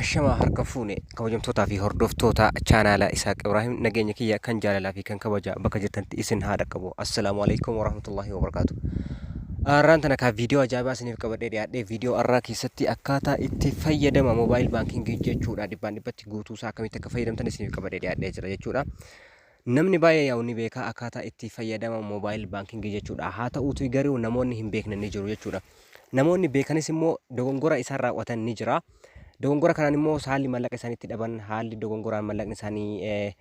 Ashama harka fuune kabajamtootaa fi hordoftoota chaanaala Isaaq Ibraahim nageenya kiyya kan jaalalaa fi kan kabaja bakka jirtanitti isin haadha qabu. Assalaamu alaykum warahmatullahi wabarakatuh. Arraan tana ka viidiyoo ajaa'ibaa isiniif qabadhee dhiyaadhee viidiyoo arraa keessatti akkaataa itti fayyadama mobaayil baankingii jechuudha. Dhibbaan dhibbatti guutuu isaa akkamitti akka fayyadamtan isiniif qabadhee dhiyaadhee jira jechuudha. Namni baay'ee yaa'u ni beeka akkaataa itti fayyadama mobaayil baankingii jechuudha. Haa ta'uutu garuu namoonni hin beekne ni jiru jechuudha. Namoonni beekanis immoo dogongora isaan raawwatan ni jira. Dogongora kanaan immoo haalli mallaqa isaaniitti dhaban haalli dogongoraan mallaqni isaanii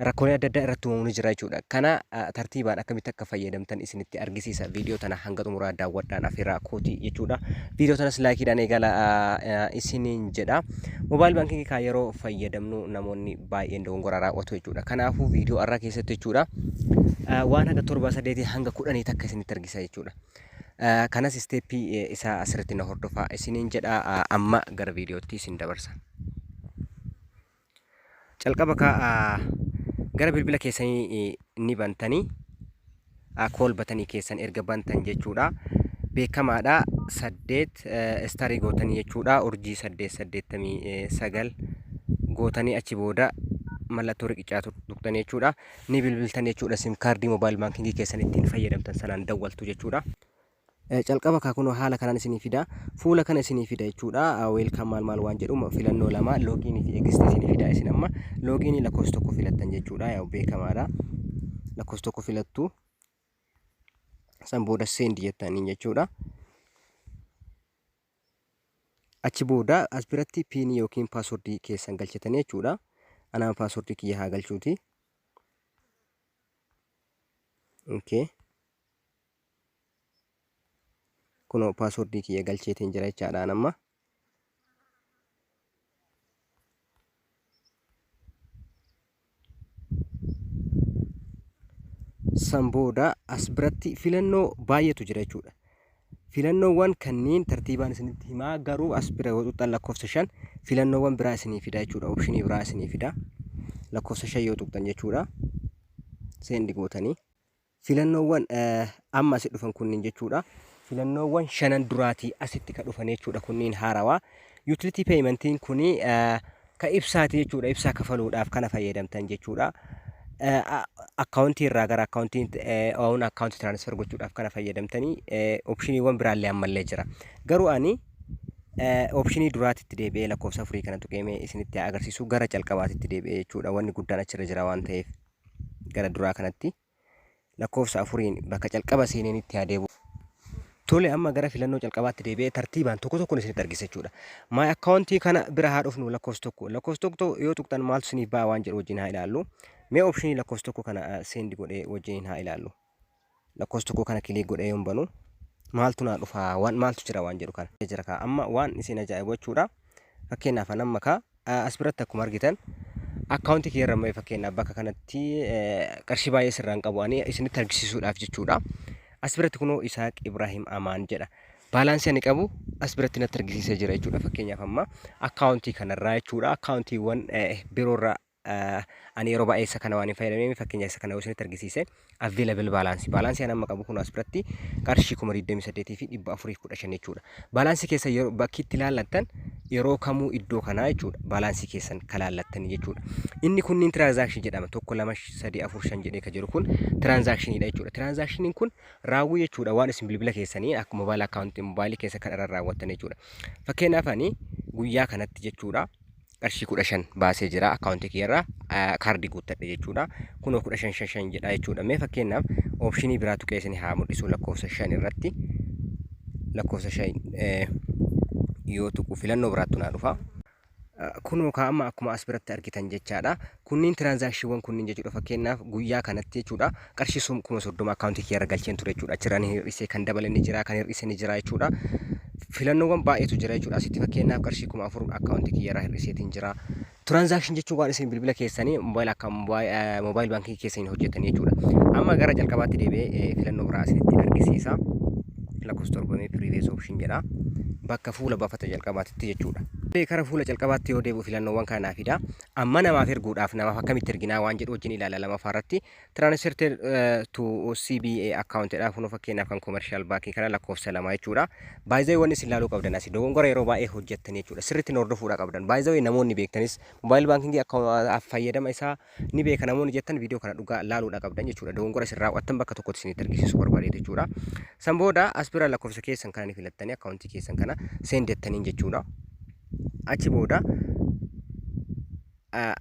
rakkoolee adda addaa irratti uumamu ni jira jechuudha. Kana tartiibaan akkamitti akka fayyadamtan isinitti argisiisa. Viidiyoo tana hanga xumuraa daawwadhaan afeerraa kooti jechuudha. Viidiyoo tanas laakiidhaan eegala isiniin jedha. Mobaayil baankingii kaa yeroo fayyadamnu namoonni baay'een dogongora raawwatu jechuudha. Kanaafuu viidiyoo irraa keessatti jechuudha waan hanga 7 hanga 10 takka isinitti argisa jechuudha. Kanas isteeppii isaa asirratti na hordofaa isiniin jedha. Amma gara viidiyootti isin dabarsa. Calqaba gara bilbila keessanii ni bantanii kool batanii keessan erga bantan jechuudha. Beekamaadha 8 istaarii gootanii jechuudha. Urjii 889 gootanii achi booda mallattoo riqichaa tuqxanii jechuudha. Ni bilbiltan jechuudha. Sim kaardii mobaayil baankingii keessan ittiin fayyadamtan sanaan dawwaltu jechuudha. Calqaba kun haala kanaan isinii fida. Fuula kana isinii fida jechuudha. Weelkaam maal waan jedhu filannoo lama loogiinii fi eegistii isinii fida. Isin amma loogiinii lakkoofsa tokko filattan jechuudha. Yaa beekamaadha. Lakkoofsa tokko filattu. San booda seendi jettaniin jechuudha. Achi booda as biratti piinii yookiin paaswordii keessan galchatanii jechuudha. Anaa paaswordii kiyya haa galchuuti. Okay. Kuno paaswordii kiyya galcheetiin jira jechaadhaan amma. San booda as biratti filannoo baay'eetu jira jechuudha. Filannoowwan kanneen tartiibaan isinitti himaa garuu as bira yoo tuqxan lakkoofsa 5 filannoowwan biraa isinii fida jechuudha. Opshinii biraa isinii fida. Lakkoofsa 5 yoo tuqxan jechuudha. Seendi gootanii. Filannoowwan amma asi dhufan kunniin jechuudha. Filannoowwan 5 duraatii asitti ka dhufan jechuudha. Kunniin haarawaa. Utility paymentiin kuni ka ibsaati jechuudha. Ibsaa kafaluudhaaf kana fayyadamtan jechuudha. Akkaawuntii irraa gara akkaawuntiin own akkaawuntii transfer gochuudhaaf kana fayyadamtanii opshiniiwwan biraallee ammallee jira. Garuu ani opshinii duraatitti deebi'ee lakkoofsa 4 kana tuqeemee isinitti agarsiisu gara calqabaatitti deebi'ee jechuudha. Wanni guddaan achirra jira waan ta'eef gara duraa kanatti lakkoofsa 4 bakka calqaba seeneenitti adeemu. Tole amma gara filannoo calqabaatti deebi'ee tartiibaan tokko tokkoon isinitti argisa jechuudha. My akkaawuntii kana bira haa dhufnu lakkoofsa tokko. Lakkoofsa tokko yoo tuqxan maaltu isiniif ba'a waan jedhu wajjin haa ilaallu. Mee opshinii lakkoofsa tokko kana seendi godhee wajjin haa ilaallu. Lakkoofsa tokko kana kilik godhee yoon banu maaltu naa dhufa maaltu jira waan jedhu kana jira ka amma waan isin ajaa'ibu jechuudha. Fakkeenyaaf amma as biratti akkuma argitan akkaawuntii kiyya irra fakkeenyaaf bakka kanatti qarshii baay'ee sirraan qabu ani isinitti argisiisuudhaaf jechuudha. As biratti kunoo Isaaq Ibraahim Amaan jedha. Baalaansii ani qabu as biratti natti argisiisee jira jechuudha. Fakkeenyaaf amma akkaawuntii kanarraa jechuudha. Akkaawuntiiwwan biroorraa ani yeroo baay'ee isa kana waan hin fayyadamne fakkeenyaaf isa kana yoo isinitti argisiise available balaansii. Baalaansii ani amma qabu kun as biratti qarshii 28 fi 415 jechuudha. Baalaansii keessa yeroo bakki itti ilaallattan yeroo kamuu iddoo kanaa jechuudha. Baalaansii keessan kalaallattanii jechuudha. Inni kunniin tiraanzaakshinii jedhama. 1 2 3 4 5 jedhee ka jiru kun tiraanzaakshiniidha jechuudha. Tiraanzaakshiniin kun raawwii jechuudha waan isin bilbila keessanii akka mobaayil akkaawuntii mobaayilii keessa kan irra raawwattan jechuudha. Fakkeenyaaf ani guyyaa kanatti jechuudha. Qarshii 15 baasee jira akkaawuntii kiyya kaardii guuttadhe jechuudha. Kunoo 15 jedha jechuudha. Mee fakkeenyaaf opshinii biraa tuqee isin haa mul'isu lakkoofsa 5 irratti lakkoofsa 5 yoo tuqu filannoo biraattu naa dhufa. Kunoo amma akkuma as biratti argitan jechaadha. Kunniin tiraanzaakshiiwwan kunniin jechuudha. Fakkeenyaaf guyyaa kanatti jechuudha qarshii 30 akkaawuntii kiyya irra galcheen ture jechuudha. Achirraan hir'isee kan dabale ni jira kan hir'ise ni jira jechuudha. Filannoowwan baay'eetu jira jechuudha. Asitti fakkeenyaaf qarshii 4,000 akkaawuntii kiyya irraa hir'iseetiin jira. Tiraanzaakshin jechuun waan isin bilbila keessanii mobaayil baankii keessanii hojjetanii jechuudha. Amma gara jalqabaatti deebi'ee filannoo biraa isinitti argisiisa. Lakkoofsa 7 piriivees opshin jedha. Bakka fuula buufata jalqabaatitti jechuudha. Kara fuula calqabaatti yoo deebi'u filannoowwan kanaafidha. Amma namaaf erguudhaaf namaaf akkamitti erginaa waan jedhu wajjin ilaala lamaffaa irratti. Transfer to CBA accountidha. Kun fakkeenyaaf kan commercial baankii kana lakkoofsa lama jechuudha. Baay'ee wanni isin ilaaluu qabdan asii dogongora yeroo baay'ee hojjettan jechuudha. Sirriitti hordofuudha qabdan. Baay'ee namoonni beektanis mobaayil baankingii akka fayyadama isaa ni beeka namoonni jettan viidiyoo kana dhugaa ilaaluudha qabdan jechuudha. Dogongora isin raawwattan bakka tokkotti isinitti argisiisuu barbaadeet jechuudha. San booda as bira lakkoofsa keessan kana ni filattanii akkaawuntii keessan kana seendettaniin jechuudha. Achi booda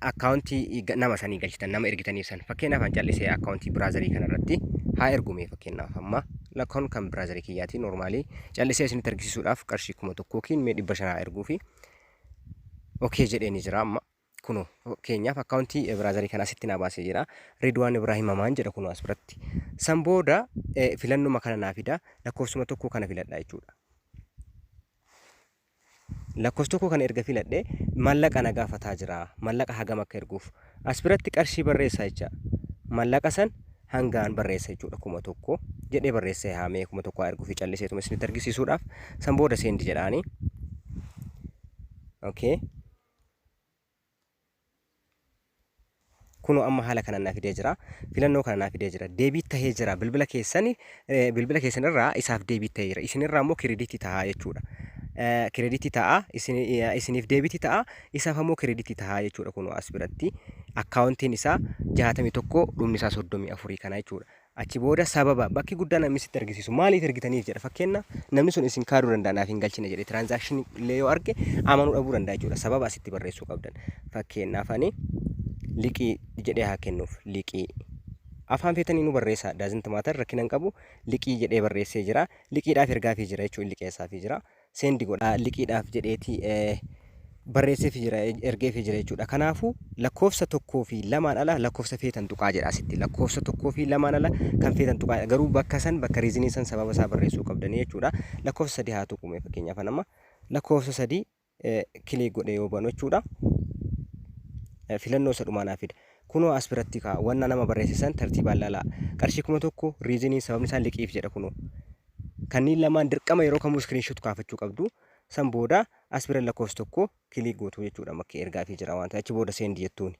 akkaawuntii nama sanii galchitan nama ergitaniif san fakkeenyaaf an callisee akkaawuntii biraazarii kanarratti haa ergume fakkeenyaaf amma lakkoon kan biraazarii kiyyaatii noormaalii callisee isinitti argisiisuudhaaf qarshii 1000 yookiin 500 haa erguu fi okee jedheeni jira amma kuno fakkeenyaaf akkaawuntii biraazarii kana asitti naa baasee jira Ridwaan Ibrahim Amaan jedha kuno as biratti san booda filannuma kana naa fida lakkoofsuma tokko kana filadha jechuudha. Lakkoofsa tokko kan erga filadhe maallaqa na gaafataa jira. Maallaqa hagam akka erguuf as biratti qarshii barreessaa jecha maallaqa san hangaan barreessa jechuudha 1000 jedhee barreessee haamee 1000 erguuf calliseetuma isinitti argisiisuudhaaf san booda seendi jedhaani. Okay. Kuno amma haala kana naa fidee jira. Filannoo kana naa fidee jira. Deebii tahee jira. Bilbila keessanirraa isaaf deebii tahee jira. Isinirraa immoo kireeditii tahaa jechuudha. Kireeditii ta'a isiniif deebitii ta'a isaaf ammoo kireeditii ta'a jechuudha kun as biratti akkaawuntiin isaa 61 dhumni isaa 34 kana jechuudha. Achi booda sababa bakki guddaa namni sitti argisiisu maaliif ergitaniif jedha fakkeenyaaf namni sun isin kaaduu danda'a naaf hin galchine jedhe tiraansaakshinii illee yoo arge amanuu dhabuu danda'a jechuudha. Sababa asitti barreessuu qabdan fakkeenyaaf ani liqii jedhee haa kennuuf liqii afaan feetanii nu barreessaa daazint maatar rakkinan qabu liqii jedhee barreessee jira liqiidhaaf ergaafii jira jechuudha liqeessaafii jira seendi godha liqiidhaaf jedheeti barreesseefii jira ergeefii jira jechuudha. Kanaafuu lakkoofsa tokkoo fi lamaan ala lakkoofsa feetan tuqaa jedha asitti lakkoofsa tokkoo fi lamaan ala kan feetan tuqaa garuu bakka san bakka riizinii san sababa isaa barreessuu qabdanii jechuudha. Lakkoofsa 3 haa tuqume fakkeenyaaf nama lakkoofsa 3 kilik godhe yoo banu jechuudha. Filannoo sadhumaa naa fida. Kunoo as biratti wanna nama barreessisan tartiibaan laalaa qarshii 1000 riizinii sababni isaa liqiif jedha kunoo kanneen lamaan dirqama yeroo kamuu iskiriinshoot kaafachuu qabdu san booda as bira lakkoofsa tokko kilik gootu jechuudha makka ergaafii jira waan ta'eef achi booda seendi jettuun.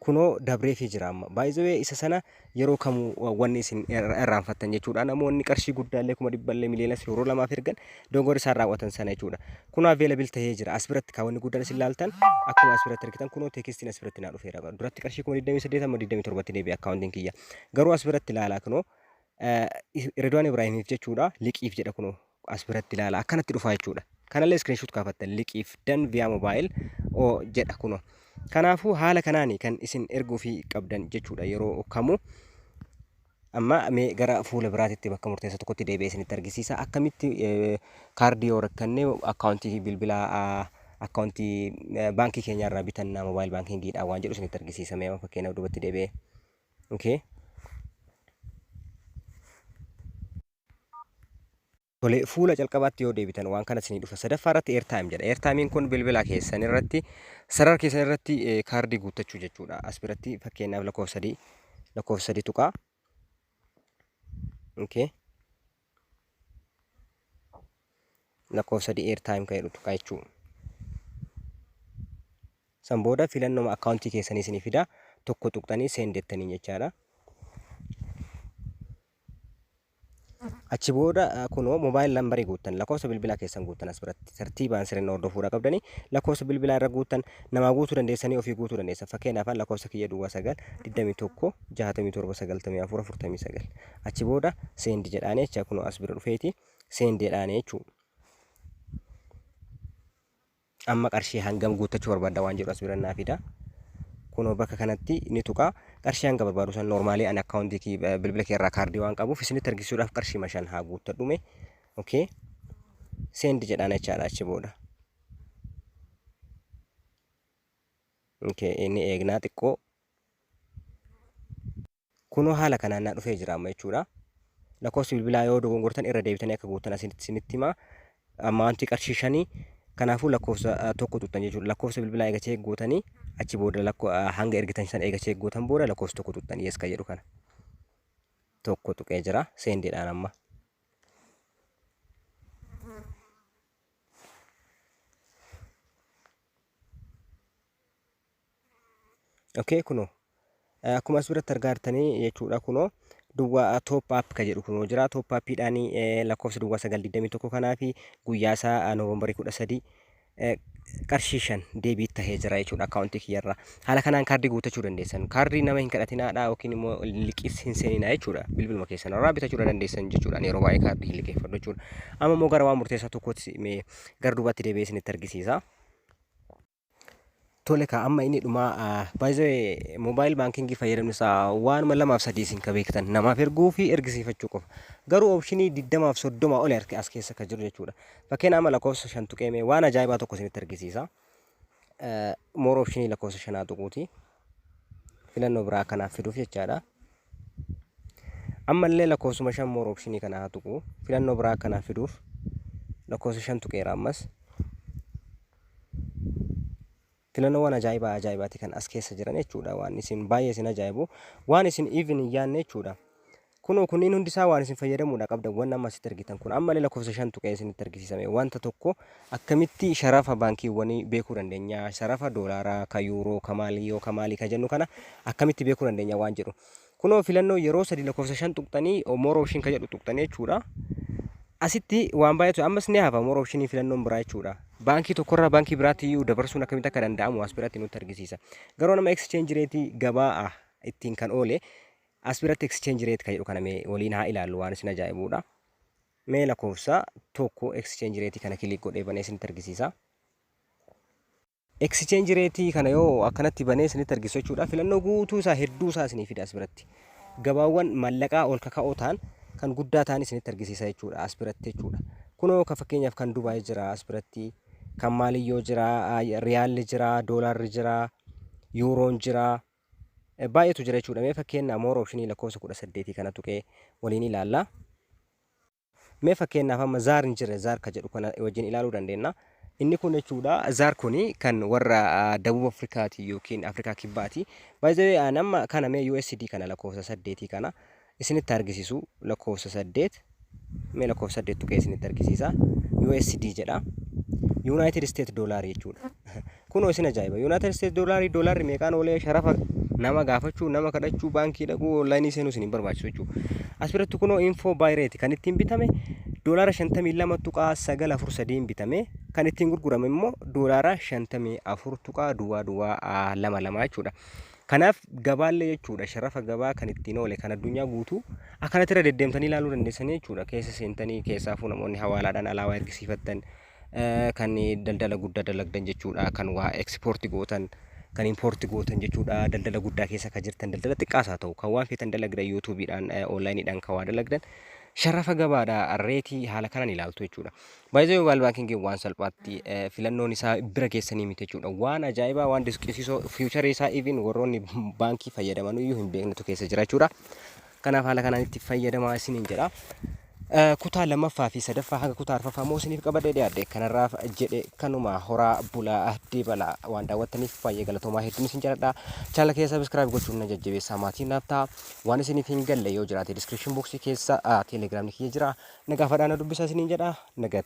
Kunoo dabreefii jira amma baay'ee isa sana yeroo kamuu wanni isin irraanfattan jechuudha namoonni qarshii guddaallee 100 miliyoona yeroo lamaaf ergan dogongora isaan raawwatan sana jechuudha. Kunoo available tahee jira as biratti kaawwanni guddaan isin laaltan akkuma as biratti argitan kunoo teekistiin as biratti naa dhufeera duratti qarshii 28 amma 27 tti deebi'e akkaawuntiin kiyya garuu as biratti ilaalaa kunoo Ridwaan Ibraahimiif jechuudha liqiif jedha kunoo as biratti ilaalaa akkanatti dhufaa jechuudha. Kanallee iskiriinshoot kaafattan liqiif dan via mobile oo jedha kunoo. Kanaafuu haala kanaanii kan isin erguu fi qabdan jechuudha yeroo kamuu amma mee gara fuula biraatitti bakka murteessa tokkotti deebi'ee isinitti argisiisa akkamitti kaardii yoo rakkannee akkaawuntii bilbilaa akkaawuntii baankii keenyarraa bitannaa mobaayil baankingiidhaan waan jedhu isinitti argisiisa mee fakkeenyaaf duubatti deebi'ee. Okay. Tole fuula calqabaatti yoo deebitan waan kana isinii dhufa sadaffaa irratti eertaayim jedha. Eertaayimiin kun bilbila keessan irratti sarara keessan irratti kaardii guuttachuu jechuudha. As biratti fakkeenyaaf lakkoofsa 3 tuqaa. Okay. Lakkoofsa 3 eertaayim kan jedhu tuqaa jechuudha. San booda filannoo akkaawuntii keessanii isinii fida tokko tuqxanii seendettanii jechaadha. Achi booda kunoo mobaayil lambarii guuttan lakkoofsa bilbilaa keessan guuttan as biratti tartiibaan sirriin hordofuudha qabdanii lakkoofsa bilbilaa irra guuttan namaa guutuu dandeessanii ofii guutuu dandeessan fakkeenyaaf lakkoofsa kiyya duwwaa 9 21 67 94 49 achi booda seendi jedhaanii jecha kunoo as bira dhufeeti seendi jedhaanii jechuudha. Amma qarshii hangam guuttachuu barbaadda waan jedhu as bira naa fida. Kunoo bakka kanatti ni tuqaa qarshii hanga barbaadu san noormaalii ani akkaawuntii bilbila keerraa kaardii waan qabuuf isinitti argisiisuudhaaf qarshii 5 haa guuttadhume. Okay. Seendi jedhaan jechaadha achi booda. Okay, inni eegnaa xiqqoo. Kunoo haala kanaan naa dhufee jira amma jechuudha. Lakkoofsi bilbilaa yoo dogongortan irra deebitanii akka guuttan isinitti himaa amma wanti qarshii 5 kanaafuu lakkoofsa tokko tuqxan jechuudha. Lakkoofsa bilbilaa eegachee guutanii achi booda hanga ergitan san eegachee guutan booda lakkoofsa tokko tuqxan yes ka jedhu kana. Tokko tuqee jira seendiidhaan amma. Okay kunoo akkuma as biratti argaa jirtanii jechuudha kunoo duwwaa top up ka jedhu kunoo jira top uppiidhaan lakkoofsa duwwaa 921 kanaa fi guyyaa isaa Noovembarii 13 qarshii 5 deebii tahee jira jechuudha akkaawuntii kiyyarraa. Haala kanaan kaardii guutachuu dandeessan. Kaardii nama hin kadhatinaadha yookiin immoo liqis hin seeninaa jechuudha. Bilbiluma keessan irraa bitachuu dandeessan jechuudha. Yeroo baay'ee kaardii hin liqeeffadhu jechuudha. Amma immoo gara waan murteessaa tokkotti gara duubatti deebi'ee isinitti argisiisa. Tole ka amma inni dhuma baay'ee moobaayil baankingii fayyadamni isaa waanuma 2-3 isin ka beektan namaaf erguu fi ergisiifachuu qofa. Garuu oopshinii 20-30 ol as keessa ka jiru jechuudha. Fakkeenya amma lakkoofsa 5 tuqeeme waan ajaa'ibaa tokko isinitti argisiisa. Moora oopshinii lakkoofsa 5 tuquuti. Filannoo biraa kanaaf fiduuf jechaadha. Ammallee lakkoofsuma 5 moora oopshinii kana haa tuqu. Filannoo biraa kanaaf fiduuf lakkoofsa 5 tuqeera ammas. Filannoowwan ajaa'ibaati kan as keessa jiran jechuudha. Waan isin baay'ee isin ajaa'ibu waan isin even hin yaadne jechuudha. Kunniin hundi isaa waan isin fayyadamuudha qabdan waan amma asitti argitan kun ammallee lakkoofsa 5 tuqee isinitti argisiisame wanta tokko akkamitti sharafa baankiiwwanii beekuu dandeenya sharafa doolaaraa ka yuuroo ka maalii ka jennu kana akkamitti beekuu dandeenya waan jedhu. Kunoo filannoo yeroo 3 lakkoofsa 5 tuqxanii moora oopshin ka jedhu tuqxanii jechuudha. Asitti waan baay'atu ammas ni hafa moora oopshinii filannoon biraa jechuudha. Baankii tokkorraa baankii biraatti iyyuu dabarsuun akkamitti akka danda'amu as biratti nutti argisiisa. Garuu nama exchange rate gabaa ittiin kan oole as biratti exchange rate ka jedhu kana mee waliin haa ilaallu waan isin ajaa'ibuudha. Mee lakkoofsa tokko exchange rate kana kilik godhee banee isinitti argisiisa. Exchange rate kana yoo akkanatti banee isinitti argisu jechuudha. Filannoo guutuu isaa hedduu isaa isinii fida as biratti. Gabaawwan mallaqaa ol kaka'oo ta'an kan guddaa ta'an isinitti argisiisa jechuudha as biratti jechuudha. Kunoo ka fakkeenyaaf kan Dubaay jira as biratti. Kan maaliyyoo jira, riyaalli jira, doolaarri jira, yuuroon jira. Baay'eetu jira jechuudha. Mee fakkeenyaaf moora oopshinii lakkoofsa 18 kana tuqee waliin ilaalla. Mee fakkeenyaaf amma zaar hin jirre zaar ka jedhu kana wajjin ilaaluu dandeenya. Inni kun jechuudha zaar kuni kan warra Dabub Afrikaati yookiin Afrikaa Kibbaati. Baay'ee nama kana mee USD kana lakkoofsa 8 kana isinitti argisiisu lakkoofsa 8 mee lakkoofsa 8 tuqee isinitti argisiisa. USD jedha. United States dollar jechuudha. Kunoo isin ajaa'iba. United States doolaarri meeqaan oolee sharafa nama gaafachuu nama kadhachuu baankii dhaquu onlaayinii seenuu isin barbaachisu jechuudha. As biratti kunoo info buy rate kan ittiin bitame doolaara 52.943 bitame kan ittiin gurgurame immoo doolaara 54.22 jechuudha. Kanaaf gabaallee jechuudha sharafa gabaa kan ittiin oole kan addunyaa guutuu akkanatti irra deddeemtanii ilaaluu dandeessanii jechuudha. Keessa seentanii keessaafuu namoonni hawaalaadhaan alaabaa ergisiifattan kan daldala guddaa dalagdan jechuudha. Kan waa ekspoortii gootan kan importi gootan jechuudha. Daldala guddaa keessa ka jirtan daldala xiqqaas haa ta'u kan waan feetan dalagdan yuutuubiidhaan onlaayiniidhaan kan waa dalagdan sharafa gabaadha reetii haala kanaan ilaaltu jechuudha. Baay'ee moobaayil baankingii waan salphaatti filannoon isaa bira keessanii miti jechuudha. Waan ajaa'ibaa waan dinqisiisoo fiicharii isaa even warroonni baankii fayyadaman iyyuu hin beeknetu keessa jira jechuudha. Kanaaf haala kanaan itti fayyadamaa isiniin jedha. Kutaa lammaffaa fi sadaffaa hanga kutaa arfaffaa immoo isiniif qabadhee dhiyaadhe kanarraaf jedhe kanuma horaa bulaa deebala waan daawwattaniif baay'ee galatoomaa hedduun isin jedhadha. Chaanala keessa sabiskiraayib gochuun na jajjabeessaa maatiin naaf ta'a. Waan isiniif hin galle yoo jiraate diskiripshin booksii keessa teelegiraamni kiyya jira. Nagaa fadhaa na dubbisaa isiniin jedha. Nagaa.